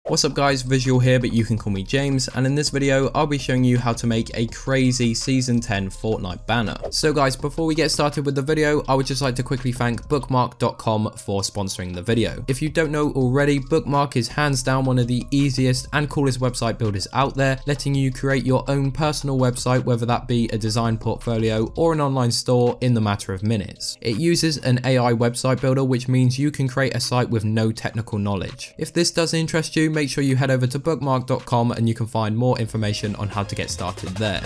What's up guys, Visual here, but you can call me James, and in this video I'll be showing you how to make a crazy Season 10 Fortnite banner. So guys, before we get started with the video, I would just like to quickly thank bookmark.com for sponsoring the video. If you don't know already, Bookmark is hands down one of the easiest and coolest website builders out there, letting you create your own personal website, whether that be a design portfolio or an online store, in the matter of minutes. It uses an AI website builder, which means you can create a site with no technical knowledge. If this does interest you, make sure you head over to bookmark.com and you can find more information on how to get started there.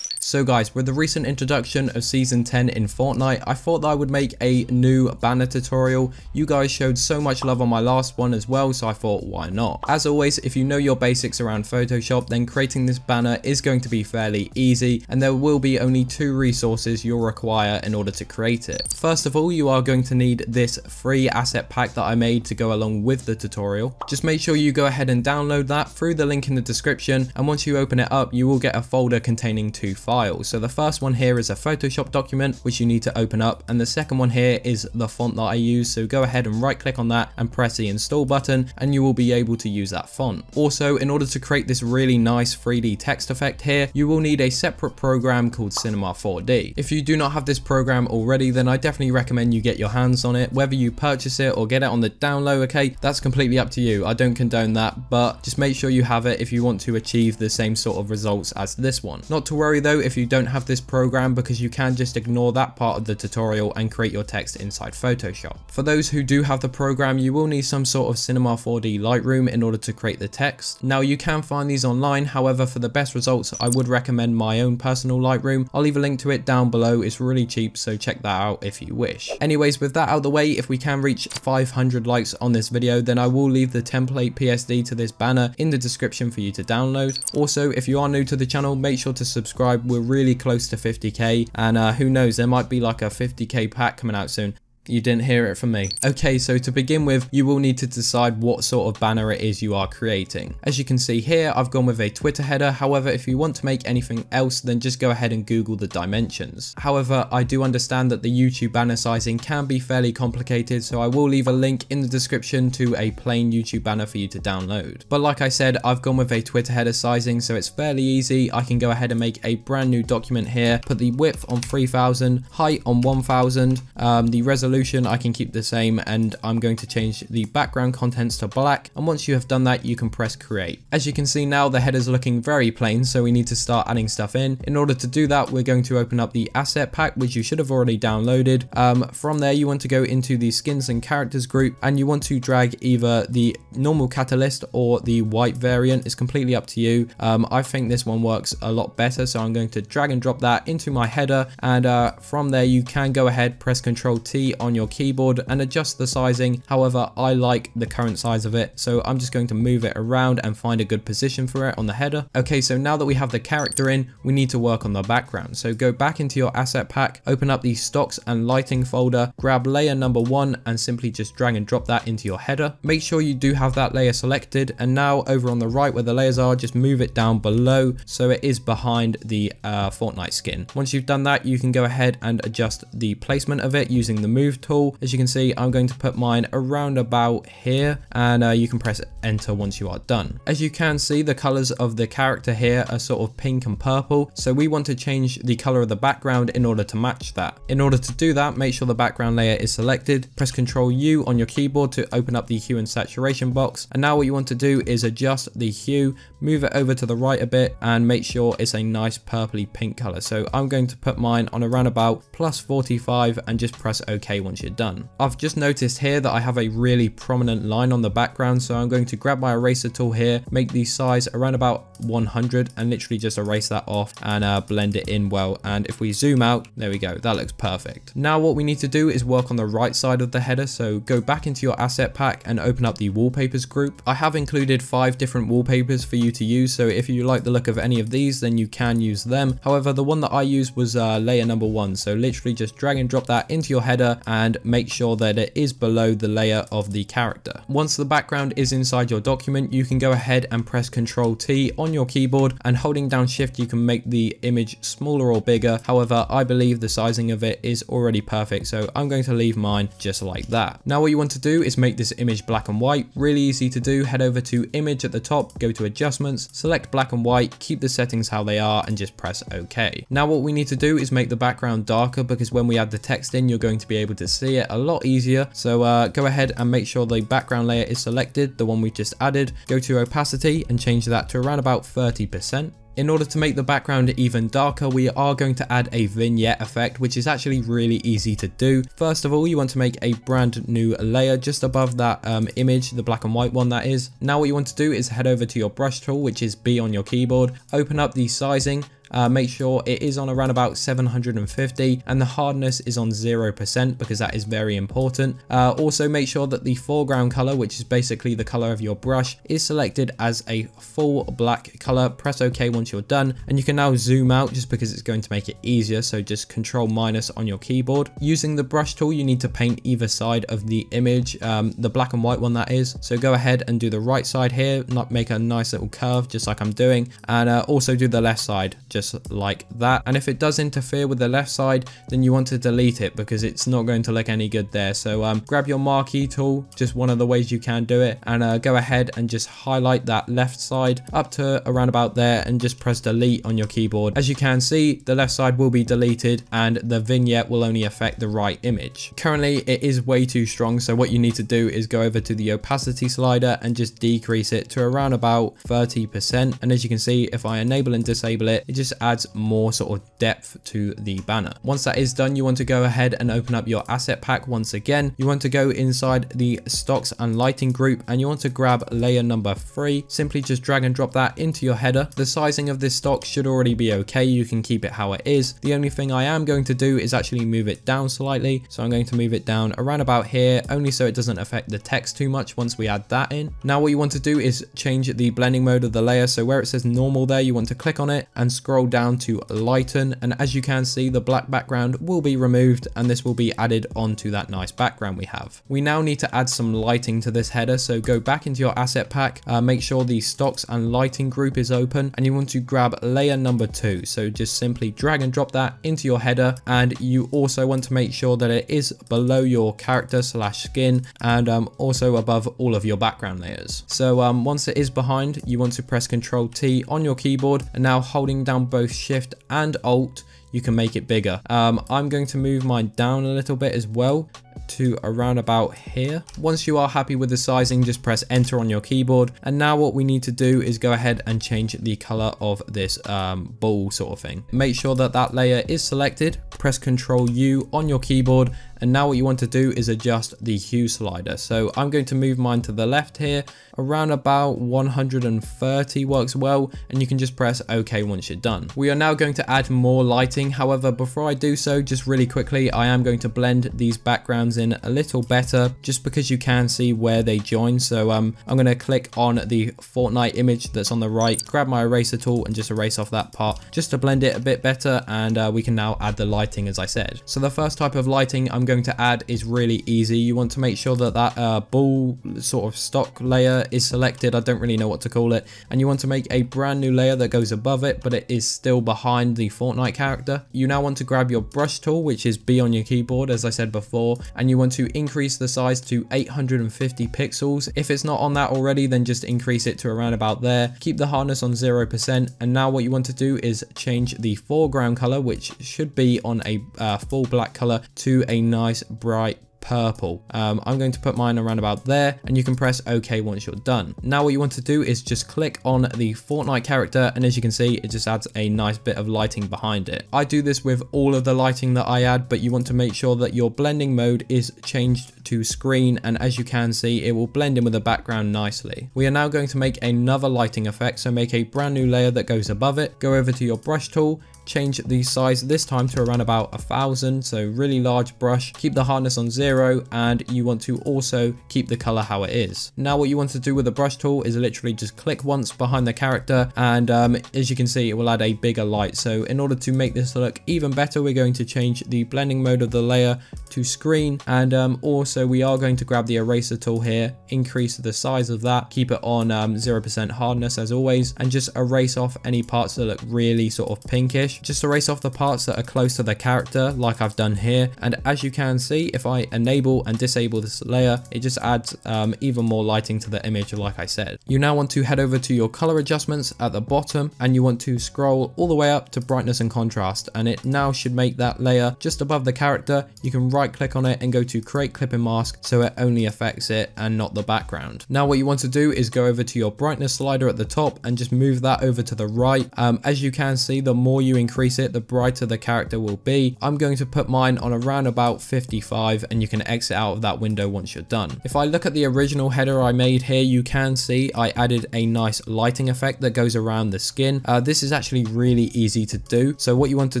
So guys, with the recent introduction of Season 10 in Fortnite, I thought that I would make a new banner tutorial. You guys showed so much love on my last one as well, so I thought, why not? As always, if you know your basics around Photoshop, then creating this banner is going to be fairly easy, and there will be only two resources you'll require in order to create it. First of all, you are going to need this free asset pack that I made to go along with the tutorial. Just make sure you go ahead and download that through the link in the description, and once you open it up, you will get a folder containing two files. So the first one here is a Photoshop document which you need to open up, and the second one here is the font that I use, so go ahead and right click on that and press the install button and you will be able to use that font. Also, in order to create this really nice 3D text effect here, you will need a separate program called Cinema 4D. If you do not have this program already, then I definitely recommend you get your hands on it, whether you purchase it or get it on the download. Okay, that's completely up to you. I don't condone that, but just make sure you have it if you want to achieve the same sort of results as this one. Not to worry though if you don't have this program, because you can just ignore that part of the tutorial and create your text inside Photoshop. For those who do have the program, you will need some sort of Cinema 4D Lightroom in order to create the text. Now you can find these online, however for the best results I would recommend my own personal Lightroom. I'll leave a link to it down below. It's really cheap, so check that out if you wish. Anyways, with that out of the way, if we can reach 500 likes on this video, then I will leave the template PSD to this banner in the description for you to download. Also, if you are new to the channel, make sure to subscribe. We're really close to 50k, and who knows, there might be like a 50k pack coming out soon. You didn't hear it from me. Okay, so to begin with, you will need to decide what sort of banner it is you are creating. As you can see here, I've gone with a Twitter header. However, if you want to make anything else, then just go ahead and Google the dimensions. However, I do understand that the YouTube banner sizing can be fairly complicated, so I will leave a link in the description to a plain YouTube banner for you to download. But like I said, I've gone with a Twitter header sizing, so it's fairly easy. I can go ahead and make a brand new document here, put the width on 3000, height on 1000, the resolution I can keep the same, and I'm going to change the background contents to black, and once you have done that, you can press create. As you can see now, the header is looking very plain, so we need to start adding stuff in. In order to do that, we're going to open up the asset pack, which you should have already downloaded. From there, you want to go into the skins and characters group, and you want to drag either the normal catalyst or the white variant. It's completely up to you. I think this one works a lot better, so I'm going to drag and drop that into my header, and from there you can go ahead, press Ctrl T on your keyboard and adjust the sizing. However, I like the current size of it, so I'm just going to move it around and find a good position for it on the header. Okay, so now that we have the character in, we need to work on the background. So go back into your asset pack, open up the stocks and lighting folder, grab layer number 1 and simply just drag and drop that into your header. Make sure you do have that layer selected, and now over on the right where the layers are, just move it down below so it is behind the Fortnite skin. Once you've done that, you can go ahead and adjust the placement of it using the move tool. As you can see, I'm going to put mine around about here, and you can press enter once you are done. As you can see, the colors of the character here are sort of pink and purple, so we want to change the color of the background in order to match that. In order to do that, make sure the background layer is selected, press Ctrl U on your keyboard to open up the hue and saturation box, and now what you want to do is adjust the hue, move it over to the right a bit, and make sure it's a nice purpley pink color. So I'm going to put mine on around about +45 and just press OK once you're done. I've just noticed here that I have a really prominent line on the background, so I'm going to grab my eraser tool here, make the size around about 100 and literally just erase that off and blend it in well. And if we zoom out, there we go, that looks perfect. Now what we need to do is work on the right side of the header, so go back into your asset pack and open up the wallpapers group. I have included 5 different wallpapers for you to use, so if you like the look of any of these, then you can use them. However, the one that I used was layer number 1, so literally just drag and drop that into your header and make sure that it is below the layer of the character. Once the background is inside your document, you can go ahead and press Ctrl T on your keyboard, and holding down Shift you can make the image smaller or bigger. However, I believe the sizing of it is already perfect, so I'm going to leave mine just like that. Now what you want to do is make this image black and white. Really easy to do. Head over to Image at the top, go to Adjustments, select black and white, keep the settings how they are, and just press OK. Now what we need to do is make the background darker, because when we add the text in, you're going to be able to see it a lot easier. So go ahead and make sure the background layer is selected, the one we just added. Go to opacity and change that to around about 30%. In order to make the background even darker, we are going to add a vignette effect, which is actually really easy to do. First of all, you want to make a brand new layer just above that image, the black and white one that is. Now what you want to do is head over to your brush tool, which is B on your keyboard, open up the sizing. Make sure it is on around about 750 and the hardness is on 0% because that is very important. Also make sure that the foreground color, which is basically the color of your brush, is selected as a full black color. Press OK once you're done, and you can now zoom out just because it's going to make it easier. So just Control- on your keyboard. Using the brush tool, you need to paint either side of the image, the black and white one that is. So go ahead and do the right side here, make a nice little curve just like I'm doing, and also do the left side just like that. And if it does interfere with the left side, then you want to delete it because it's not going to look any good there. So grab your marquee tool, just one of the ways you can do it, and go ahead and just highlight that left side up to around about there and just press delete on your keyboard. As you can see, the left side will be deleted and the vignette will only affect the right image. Currently it is way too strong, so what you need to do is go over to the opacity slider and just decrease it to around about 30%. And as you can see, if I enable and disable it, it just adds more sort of depth to the banner. Once that is done, you want to go ahead and open up your asset pack once again. You want to go inside the stocks and lighting group and you want to grab layer number 3. Simply just drag and drop that into your header. The sizing of this stock should already be okay. You can keep it how it is. The only thing I am going to do is actually move it down slightly. So I'm going to move it down around about here, only so it doesn't affect the text too much once we add that in. Now what you want to do is change the blending mode of the layer. So where it says normal there, you want to click on it and scroll down to lighten. And as you can see, the black background will be removed and this will be added onto that nice background we have. We now need to add some lighting to this header. So go back into your asset pack, make sure the stocks and lighting group is open, and you want to grab layer number 2. So just simply drag and drop that into your header, and you also want to make sure that it is below your character / skin and also above all of your background layers. So once it is behind, you want to press Ctrl T on your keyboard, and now holding down both Shift and Alt, you can make it bigger. I'm going to move mine down a little bit as well to around about here. Once you are happy with the sizing, just press enter on your keyboard. And now what we need to do is go ahead and change the color of this ball sort of thing. Make sure that that layer is selected, press Ctrl U on your keyboard. And now what you want to do is adjust the hue slider. So I'm going to move mine to the left here, around about 130 works well, and you can just press OK once you're done. We are now going to add more lighting. However, before I do so, just really quickly, I am going to blend these backgrounds in a little better, just because you can see where they join. So I'm going to click on the Fortnite image that's on the right, grab my eraser tool and just erase off that part just to blend it a bit better. And we can now add the lighting, as I said. So the first type of lighting I'm going to add is really easy. You want to make sure that that ball sort of stock layer is selected. I don't really know what to call it. And you want to make a brand new layer that goes above it, but it is still behind the Fortnite character. You now want to grab your brush tool, which is B on your keyboard, as I said before, and you want to increase the size to 850 pixels. If it's not on that already, then just increase it to around about there. Keep the hardness on 0%. And now what you want to do is change the foreground color, which should be on a full black color, to a nice bright purple. I'm going to put mine around about there, and you can press OK once you're done. Now what you want to do is just click on the Fortnite character, and as you can see, it just adds a nice bit of lighting behind it. I do this with all of the lighting that I add, but you want to make sure that your blending mode is changed to screen, and as you can see, it will blend in with the background nicely. We are now going to make another lighting effect, so make a brand new layer that goes above it. Go over to your brush tool, change the size this time to around about 1000, so really large brush. Keep the hardness on 0, and you want to also keep the color how it is. Now what you want to do with the brush tool is literally just click once behind the character, and as you can see, it will add a bigger light. So in order to make this look even better, we're going to change the blending mode of the layer to screen, and also we are going to grab the eraser tool here, increase the size of that, keep it on 0% hardness as always, and just erase off any parts that look really sort of pinkish. Just erase off the parts that are close to the character like I've done here. And as you can see, if I enable and disable this layer, it just adds even more lighting to the image like I said. You now want to head over to your color adjustments at the bottom, and you want to scroll all the way up to brightness and contrast, and it now should make that layer just above the character. You can right click on it and go to create clipping mask so it only affects it and not the background. Now what you want to do is go over to your brightness slider at the top and just move that over to the right. As you can see, the more you increase it, the brighter the character will be. I'm going to put mine on around about 55, and you can exit out of that window once you're done. If I look at the original header I made here, you can see I added a nice lighting effect that goes around the skin. This is actually really easy to do. So what you want to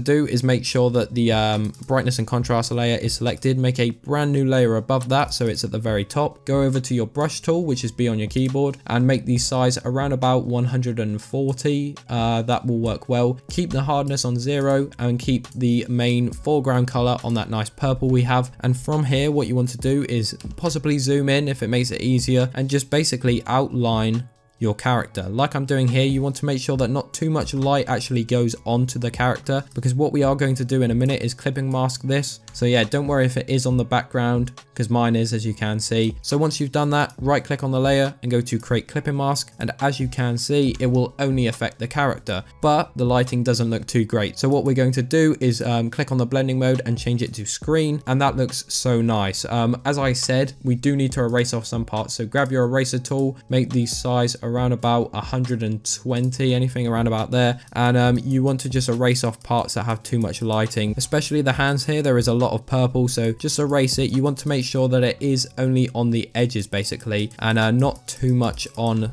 do is make sure that the brightness and contrast layer is selected. Make a brand new layer above that so it's at the very top. Go over to your brush tool, which is B on your keyboard, and make the size around about 140. That will work well. Keep the hardness on 0 and keep the main foreground color on that nice purple we have. And from here, what you want to do is possibly zoom in if it makes it easier, and just basically outline your character. Like I'm doing here, you want to make sure that not too much light actually goes onto the character, because what we are going to do in a minute is clipping mask this. So yeah, don't worry if it is on the background, because mine is, as you can see. So once you've done that, right click on the layer and go to create clipping mask, and as you can see, it will only affect the character, but the lighting doesn't look too great. So what we're going to do is click on the blending mode and change it to screen, and that looks so nice. As I said, we do need to erase off some parts, so grab your eraser tool, make the size around about 120, anything around about there, and you want to just erase off parts that have too much lighting, especially the hands here. There is a lot of purple, so just erase it. You want to make sure that it is only on the edges basically, and not too much on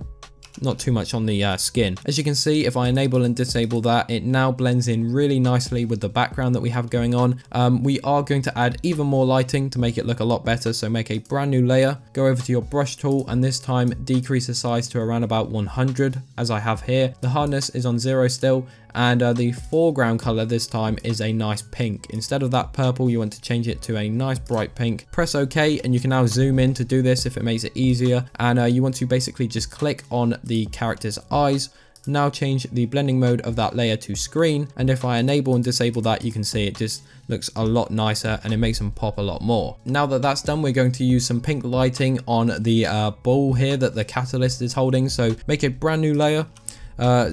the skin. As you can see, if I enable and disable that, it now blends in really nicely with the background that we have going on. We are going to add even more lighting to make it look a lot better, so make a brand new layer, go over to your brush tool, and this time decrease the size to around about 100 as I have here. The hardness is on 0 still, and the foreground color this time is a nice pink. Instead of that purple, you want to change it to a nice bright pink. Press OK, and you can now zoom in to do this if it makes it easier, and you want to basically just click on the character's eyes. Now change the blending mode of that layer to screen, and if I enable and disable that, you can see it just looks a lot nicer and it makes them pop a lot more. Now that that's done, we're going to use some pink lighting on the ball here that the catalyst is holding. So make a brand new layer.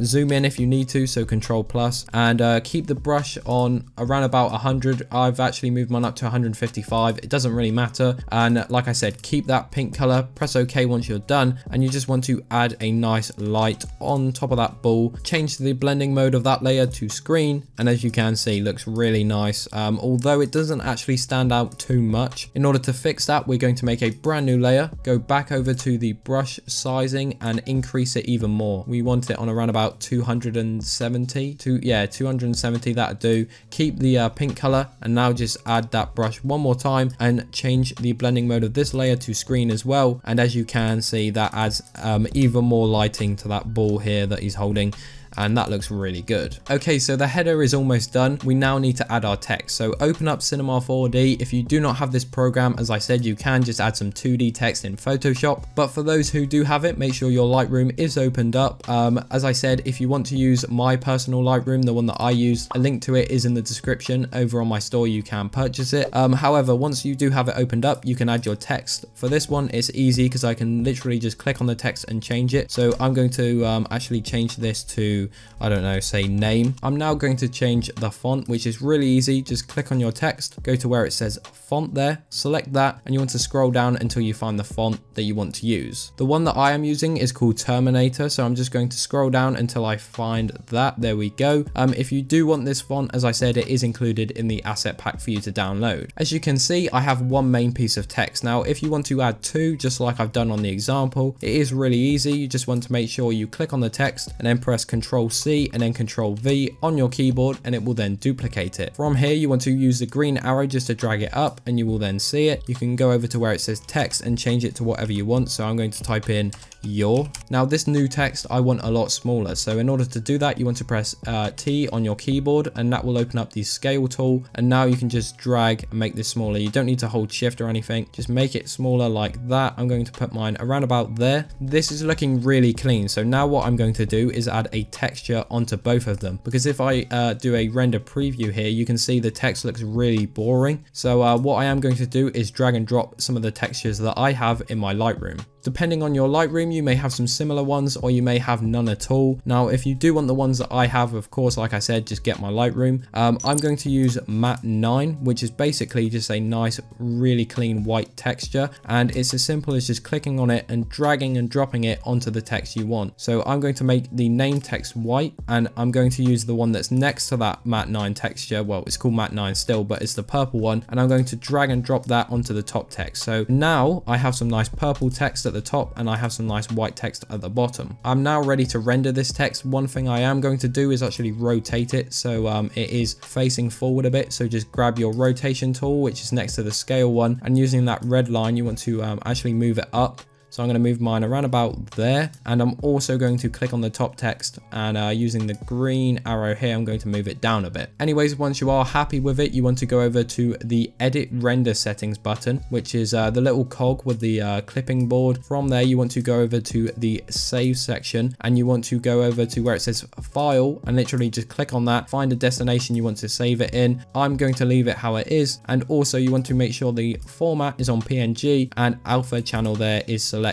Zoom in if you need to, so Control plus, and keep the brush on around about 100. I've actually moved mine up to 155. It doesn't really matter, and like I said, keep that pink color. Press OK once you're done, and you just want to add a nice light on top of that ball. Change the blending mode of that layer to screen, and as you can see, looks really nice, although it doesn't actually stand out too much. In order to fix that, we're going to make a brand new layer, go back over to the brush sizing and increase it even more. We want it on around about 270 to 270. That'll do. Keep the pink color, and now just add that brush one more time and change the blending mode of this layer to screen as well, and as you can see, that adds even more lighting to that ball here that he's holding, and that looks really good. Okay, so the header is almost done. We now need to add our text. So open up Cinema 4D. If you do not have this program, as I said, you can just add some 2D text in Photoshop. But for those who do have it, make sure your Lightroom is opened up. As I said, if you want to use my personal Lightroom, the one that I use, a link to it is in the description over on my store. You can purchase it. However, once you do have it opened up, you can add your text. For this one, it's easy because I can literally just click on the text and change it. So I'm going to actually change this to, I don't know, say name. I'm now going to change the font, which is really easy. Just click on your text, go to where it says font there, select that, and you want to scroll down until you find the font that you want to use. The one that I am using is called Terminator, so I'm just going to scroll down until I find that. There we go. If you do want this font, as I said, it is included in the asset pack for you to download. As you can see, I have one main piece of text. Now, if you want to add two, just like I've done on the example, it is really easy. You just want to make sure you click on the text and then press Control Control C and then Control V on your keyboard, and it will then duplicate it. From here, you want to use the green arrow just to drag it up, and you will then see it. You can go over to where it says text and change it to whatever you want. So I'm going to type in your. Now this new text I want a lot smaller, so in order to do that you want to press T on your keyboard, and that will open up the scale tool, and now you can just drag and make this smaller. You don't need to hold shift or anything, just make it smaller like that. I'm going to put mine around about there. This is looking really clean. So now what I'm going to do is add a texture onto both of them, because if I do a render preview here, you can see the text looks really boring. So what I am going to do is drag and drop some of the textures that I have in my Lightroom. Depending on your Lightroom, you may have some similar ones or you may have none at all. Now, if you do want the ones that I have, of course, like I said, just get my Lightroom. I'm going to use Matte 9, which is basically just a nice, really clean white texture. And it's as simple as just clicking on it and dragging and dropping it onto the text you want. So I'm going to make the name text white, and I'm going to use the one that's next to that Matte 9 texture. Well, it's called Matte 9 still, but it's the purple one. And I'm going to drag and drop that onto the top text. So now I have some nice purple text at the top and I have some nice white text at the bottom. I'm now ready to render this text. One thing I am going to do is actually rotate it so it is facing forward a bit. So just grab your rotation tool, which is next to the scale one, and using that red line you want to actually move it up. So I'm going to move mine around about there, and I'm also going to click on the top text, and using the green arrow here, I'm going to move it down a bit. Anyways, once you are happy with it, you want to go over to the edit render settings button, which is the little cog with the clipping board. From there, you want to go over to the save section, and you want to go over to where it says file, and literally just click on that, find a destination you want to save it in. I'm going to leave it how it is, and also you want to make sure the format is on PNG and alpha channel there is selected.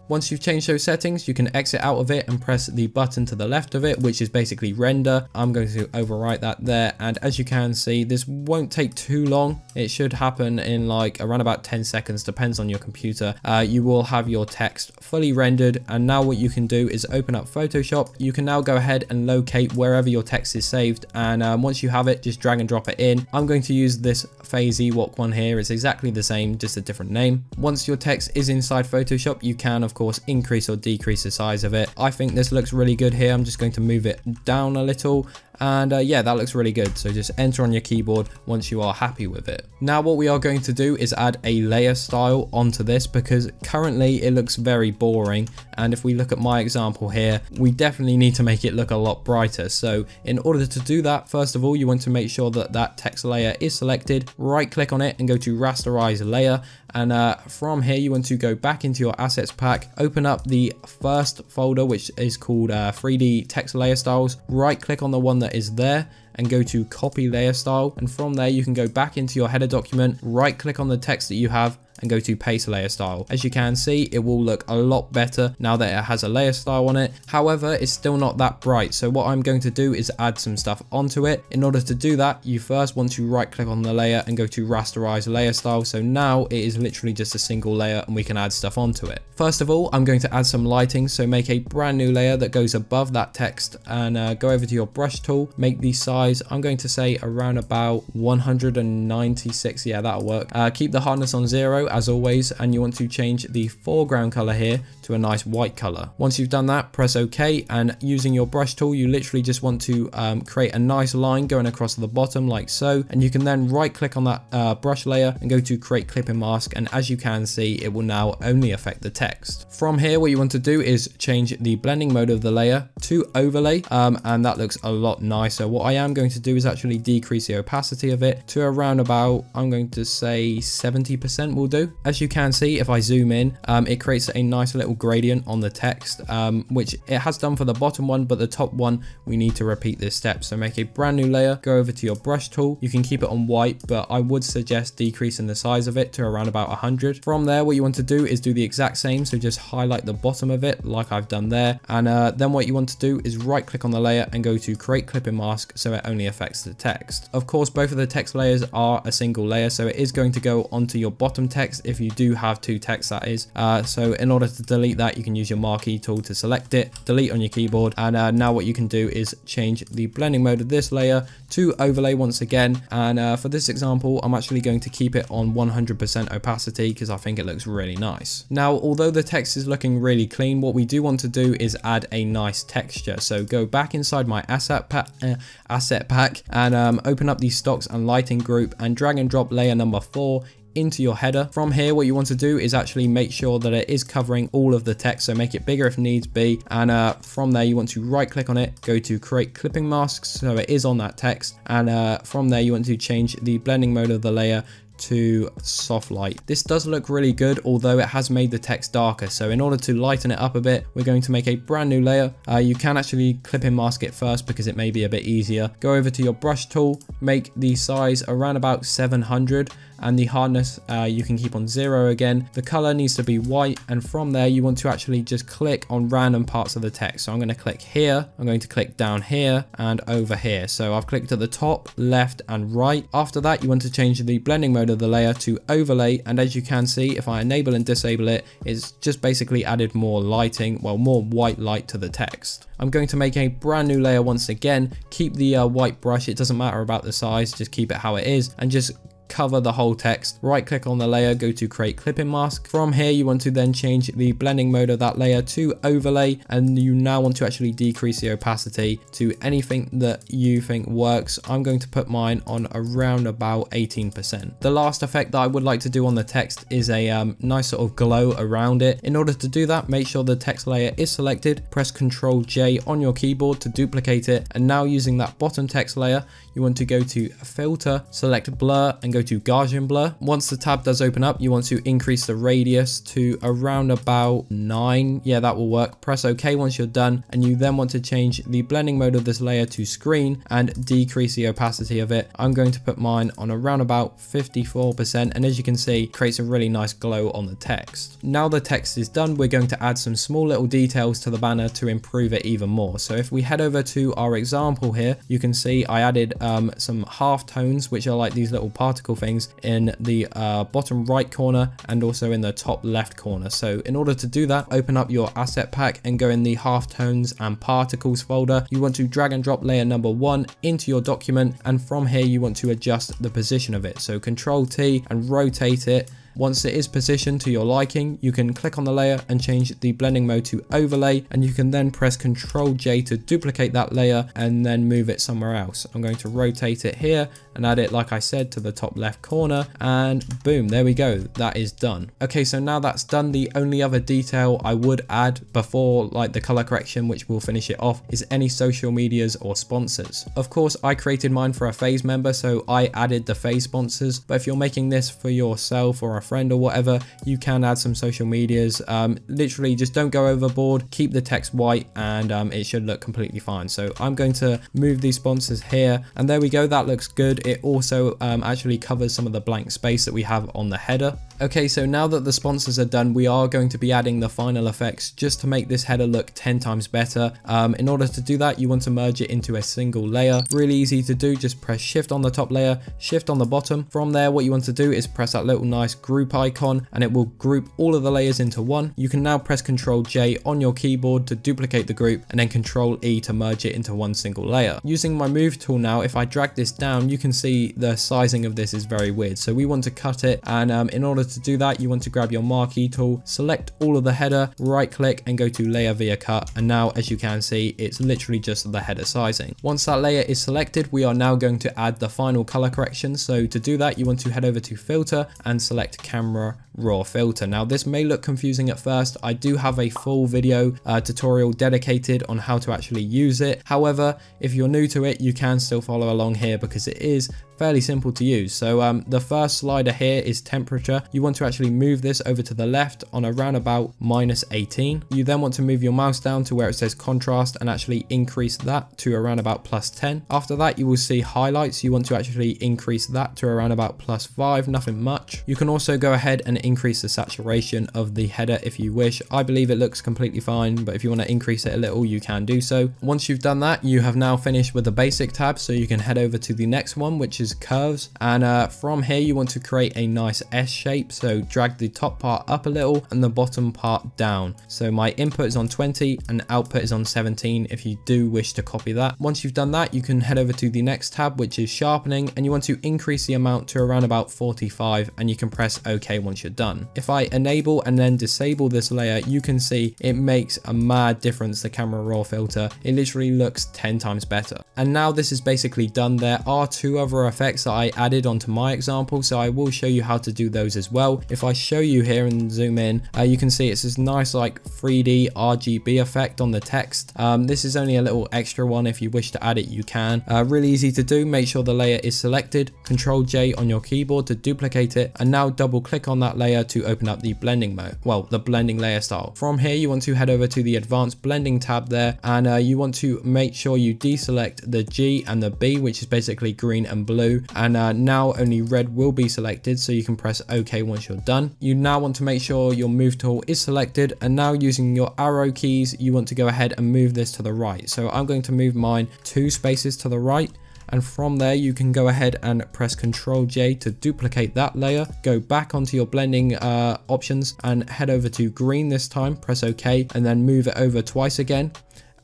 Once you've changed those settings, you can exit out of it and press the button to the left of it, which is basically render. I'm going to overwrite that there, and as you can see, this won't take too long. It should happen in like around about 10 seconds, depends on your computer. You will have your text fully rendered, and now what you can do is open up Photoshop. You can now go ahead and locate wherever your text is saved, and once you have it, just drag and drop it in. I'm going to use this Phase Ewok one here. It's exactly the same, just a different name. Once your text is inside Photoshop, you can of course increase or decrease the size of it. I think this looks really good here. I'm just going to move it down a little, and yeah, that looks really good. So just enter on your keyboard once you are happy with it. Now what we are going to do is add a layer style onto this, because currently it looks very boring, and if we look at my example here, we definitely need to make it look a lot brighter. So in order to do that, first of all, you want to make sure that that text layer is selected, right click on it and go to rasterize layer, and from here you want to go back into your assets pack, open up the first folder, which is called 3D text layer styles, right click on the one that is there and go to copy layer style, and from there you can go back into your header document, right click on the text that you have and go to paste layer style. As you can see, it will look a lot better now that it has a layer style on it. However, it's still not that bright, so what I'm going to do is add some stuff onto it. In order to do that, you first want to right click on the layer and go to rasterize layer style. So now it is literally just a single layer and we can add stuff onto it. First of all, I'm going to add some lighting, so make a brand new layer that goes above that text, and go over to your brush tool, make the size, I'm going to say around about 196, yeah, that'll work. Keep the hardness on 0 as always, and you want to change the foreground color here to a nice white color. Once you've done that, press OK, and using your brush tool, you literally just want to create a nice line going across the bottom like so, and you can then right click on that brush layer and go to create clipping mask, and as you can see, it will now only affect the text. From here, what you want to do is change the blending mode of the layer to overlay, and that looks a lot nicer. What I am going to do is actually decrease the opacity of it to around about, I'm going to say 70% will do. As you can see, if I zoom in, it creates a nice little gradient on the text, which it has done for the bottom one, but the top one, we need to repeat this step. So make a brand new layer, go over to your brush tool. You can keep it on white, but I would suggest decreasing the size of it to around about 100. From there, what you want to do is do the exact same. So just highlight the bottom of it like I've done there. And then what you want to do is right click on the layer and go to create clipping mask, so it only affects the text. Of course, both of the text layers are a single layer, so it is going to go onto your bottom text text if you do have two texts, that is. So in order to delete that, you can use your marquee tool to select it, delete on your keyboard, and now what you can do is change the blending mode of this layer to overlay once again. And for this example, I'm actually going to keep it on 100% opacity because I think it looks really nice. Now, although the text is looking really clean, what we do want to do is add a nice texture. So go back inside my asset pack and open up the stocks and lighting group and drag and drop layer number 4 into your header. From here, what you want to do is actually make sure that it is covering all of the text, so make it bigger if needs be. And from there, you want to right click on it, go to create clipping masks so it is on that text, and from there you want to change the blending mode of the layer to soft light. This does look really good, although it has made the text darker. So in order to lighten it up a bit, we're going to make a brand new layer. You can actually clip and mask it first because it may be a bit easier. Go over to your brush tool, make the size around about 700, and the hardness you can keep on 0 again. The color needs to be white, and from there you want to actually just click on random parts of the text. So I'm going to click here, I'm going to click down here and over here. So I've clicked at the top, left and right. After that, you want to change the blending mode of the layer to overlay, and as you can see, if I enable and disable it, it's just basically added more lighting, well, more white light to the text. I'm going to make a brand new layer once again, keep the white brush, it doesn't matter about the size, just keep it how it is, and just cover the whole text. Right click on the layer, go to create clipping mask. From here, you want to then change the blending mode of that layer to overlay, and you now want to actually decrease the opacity to anything that you think works. I'm going to put mine on around about 18%. The last effect that I would like to do on the text is a nice sort of glow around it. In order to do that, make sure the text layer is selected, press Ctrl J on your keyboard to duplicate it, and now using that bottom text layer, you want to go to filter, select blur, and go to Gaussian blur. Once the tab does open up, you want to increase the radius to around about 9. Yeah, that will work. Press OK once you're done, and you then want to change the blending mode of this layer to screen and decrease the opacity of it. I'm going to put mine on around about 54%, and as you can see, it creates a really nice glow on the text. Now the text is done, we're going to add some small little details to the banner to improve it even more. So if we head over to our example here, you can see I added some half tones, which are like these little particle things in the bottom right corner and also in the top left corner. So in order to do that, open up your asset pack and go in the half tones and particles folder. You want to drag and drop layer number 1 into your document, and from here you want to adjust the position of it. So Ctrl T and rotate it. Once it is positioned to your liking, you can click on the layer and change the blending mode to overlay, and you can then press Ctrl J to duplicate that layer and then move it somewhere else. I'm going to rotate it here and add it, like I said, to the top left corner, and boom, there we go, that is done. Okay, so now that's done, the only other detail I would add before like the color correction, which will finish it off, is any social medias or sponsors. Of course, I created mine for a phase member, so I added the phase sponsors, but if you're making this for yourself or a friend or whatever, you can add some social medias. Literally just don't go overboard, keep the text white, and it should look completely fine. So I'm going to move these sponsors here, and there we go, that looks good. It also actually covers some of the blank space that we have on the header. Okay, so now that the sponsors are done, we are going to be adding the final effects just to make this header look 10 times better. In order to do that, you want to merge it into a single layer. Really easy to do, just press shift on the top layer, shift on the bottom. From there, what you want to do is press that little nice group icon, and it will group all of the layers into one. You can now press Ctrl J on your keyboard to duplicate the group, and then Ctrl E to merge it into one single layer. Using my move tool now, if I drag this down, you can see the sizing of this is very weird. So we want to cut it, and in order to do that, you want to grab your marquee tool, select all of the header, right click and go to layer via cut, and now as you can see, it's literally just the header sizing. Once that layer is selected, we are now going to add the final color correction. So to do that, you want to head over to filter and select camera raw filter. Now this may look confusing at first. I do have a full video tutorial dedicated on how to actually use it. However, if you're new to it, you can still follow along here because it is fairly simple to use. So the first slider here is temperature. You want to actually move this over to the left on around about -18. You then want to move your mouse down to where it says contrast and actually increase that to around about +10. After that, you will see highlights. You want to actually increase that to around about +5, nothing much. You can also go ahead and increase the saturation of the header if you wish. I believe it looks completely fine, but if you want to increase it a little, you can do so. Once you've done that, you have now finished with the basic tab, so you can head over to the next one, which is use curves, and from here you want to create a nice S shape. So drag the top part up a little and the bottom part down. So my input is on 20 and output is on 17 if you do wish to copy that. Once you've done that, you can head over to the next tab, which is sharpening, and you want to increase the amount to around about 45, and you can press OK once you're done. If I enable and then disable this layer, you can see it makes a mad difference. The camera raw filter, it literally looks 10 times better. And now this is basically done. There are two other effects that I added onto my example, so I will show you how to do those as well. If I show you here and zoom in, you can see it's this nice like 3D RGB effect on the text. This is only a little extra one. If you wish to add it, you can. Really easy to do. Make sure the layer is selected, Control J on your keyboard to duplicate it, and now double click on that layer to open up the blending mode, well, the blending layer style. From here you want to head over to the advanced blending tab there, and you want to make sure you deselect the G and the B, which is basically green and blue, and now only red will be selected, so you can press OK once you're done. You now want to make sure your move tool is selected, and now using your arrow keys you want to go ahead and move this to the right. So I'm going to move mine 2 spaces to the right, and from there you can go ahead and press Ctrl J to duplicate that layer. Go back onto your blending options and head over to green this time, press OK, and then move it over twice again.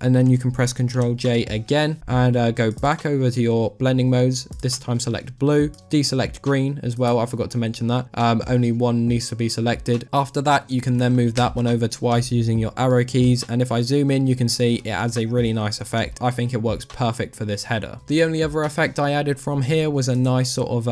And then you can press Ctrl J again and go back over to your blending modes. This time select blue, deselect green as well. I forgot to mention that. Only one needs to be selected. After that, you can then move that one over twice using your arrow keys. And if I zoom in, you can see it adds a really nice effect. I think it works perfect for this header. The only other effect I added from here was a nice sort of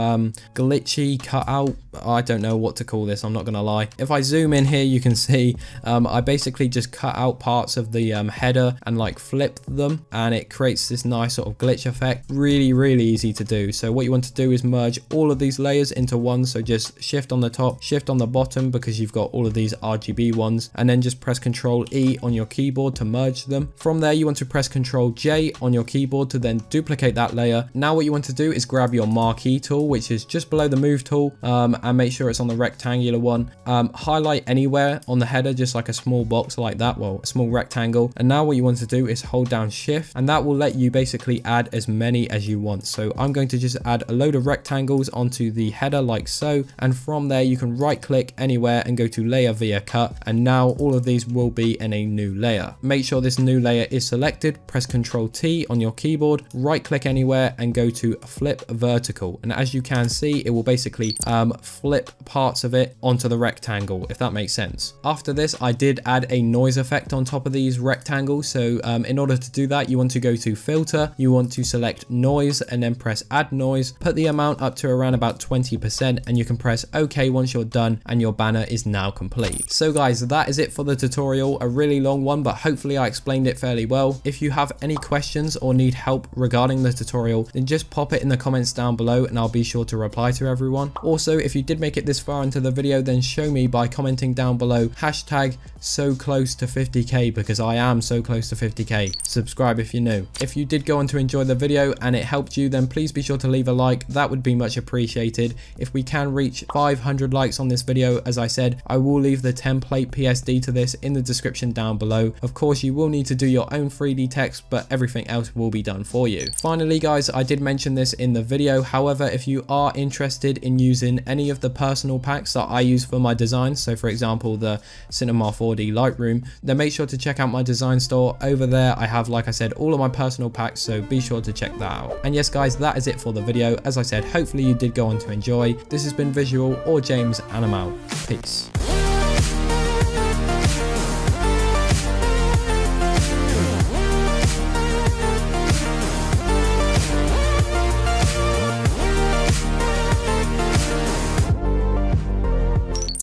glitchy cutout. I don't know what to call this, I'm not gonna lie. If I zoom in here, you can see I basically just cut out parts of the header and like flip them, and it creates this nice sort of glitch effect. Really easy to do. So what you want to do is merge all of these layers into one. So just shift on the top, shift on the bottom, because you've got all of these RGB ones, and then just press Ctrl E on your keyboard to merge them. From there you want to press Ctrl J on your keyboard to then duplicate that layer. Now what you want to do is grab your marquee tool, which is just below the move tool, and make sure it's on the rectangular one. Highlight anywhere on the header, just like a small box like that, well, a small rectangle. And now what you want to do is hold down shift, and that will let you basically add as many as you want. So I'm going to just add a load of rectangles onto the header like so, and from there you can right click anywhere and go to layer via cut, and now all of these will be in a new layer. Make sure this new layer is selected, press Ctrl T on your keyboard, right click anywhere and go to flip vertical, and as you can see it will basically flip parts of it onto the rectangle, if that makes sense. After this I did add a noise effect on top of these rectangles. So in order to do that, you want to go to filter, you want to select noise and then press add noise, put the amount up to around about 20%, and you can press OK once you're done, and your banner is now complete. So guys, that is it for the tutorial. A really long one, but hopefully I explained it fairly well. If you have any questions or need help regarding the tutorial, then just pop it in the comments down below and I'll be sure to reply to everyone. Also, if you did make it this far into the video, then show me by commenting down below hashtag so close to 50k, because I am so close to 50k. Subscribe if you're new. If you did go on to enjoy the video and it helped you, then please be sure to leave a like. That would be much appreciated. If we can reach 500 likes on this video, as I said, I will leave the template PSD to this in the description down below. Of course, you will need to do your own 3D text, but everything else will be done for you. Finally guys, I did mention this in the video. However, if you are interested in using any of the personal packs that I use for my designs, so for example the Cinema 4D Lightroom, then make sure to check out my design store. Over there I have, like I said, all of my personal packs, so be sure to check that out. And yes guys, that is it for the video. As I said, hopefully you did go on to enjoy. This has been Visual or James, and I'm out. Peace.